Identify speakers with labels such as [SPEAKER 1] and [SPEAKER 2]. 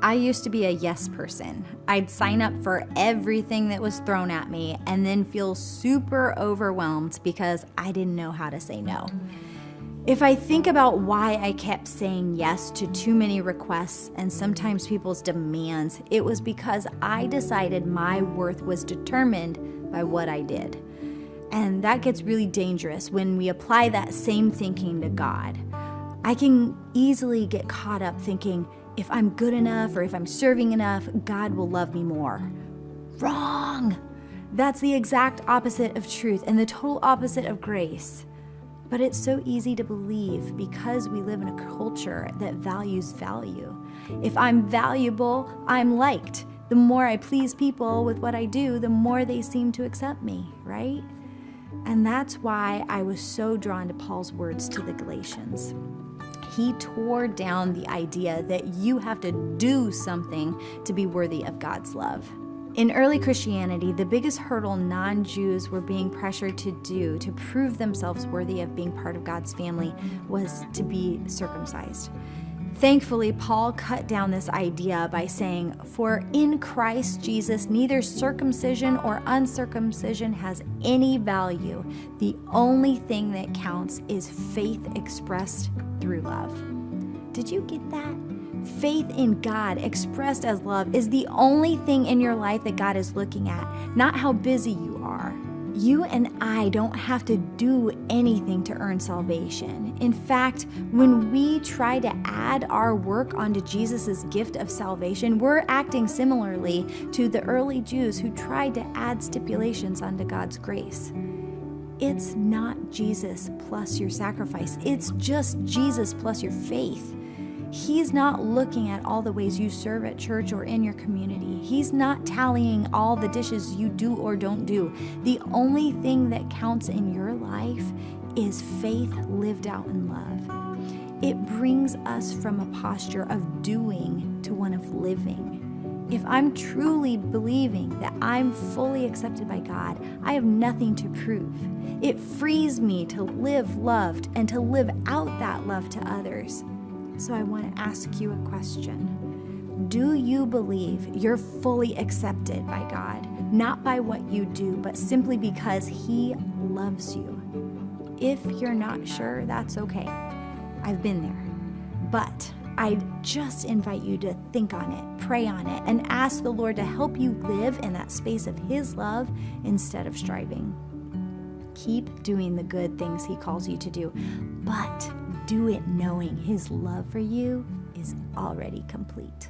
[SPEAKER 1] I used to be a yes person. I'd sign up for everything that was thrown at me and then feel super overwhelmed because I didn't know how to say no. If I think about why I kept saying yes to too many requests and sometimes people's demands, it was because I decided my worth was determined by what I did. And that gets really dangerous when we apply that same thinking to God. I can easily get caught up thinking, if I'm good enough or if I'm serving enough, God will love me more. Wrong! That's the exact opposite of truth and the total opposite of grace. But it's so easy to believe because we live in a culture that values value. If I'm valuable, I'm liked. The more I please people with what I do, the more they seem to accept me, right? And that's why I was so drawn to Paul's words to the Galatians. He tore down the idea that you have to do something to be worthy of God's love. In early Christianity, the biggest hurdle non-Jews were being pressured to do to prove themselves worthy of being part of God's family was to be circumcised. Thankfully, Paul cut down this idea by saying, "For in Christ Jesus, neither circumcision or uncircumcision has any value. The only thing that counts is faith expressed through love." Did you get that? Faith in God expressed as love is the only thing in your life that God is looking at, not how busy you are. You and I don't have to do anything to earn salvation. In fact, when we try to add our work onto Jesus' gift of salvation, we're acting similarly to the early Jews who tried to add stipulations onto God's grace. It's not Jesus plus your sacrifice. It's just Jesus plus your faith. He's not looking at all the ways you serve at church or in your community. He's not tallying all the dishes you do or don't do. The only thing that counts in your life is faith lived out in love. It brings us from a posture of doing to one of living. If I'm truly believing that I'm fully accepted by God, I have nothing to prove. It frees me to live loved and to live out that love to others. So I want to ask you a question. Do you believe you're fully accepted by God, not by what you do, but simply because He loves you? If you're not sure, that's okay. I've been there. But I just invite you to think on it, pray on it, and ask the Lord to help you live in that space of His love instead of striving. Keep doing the good things He calls you to do, but do it knowing His love for you is already complete.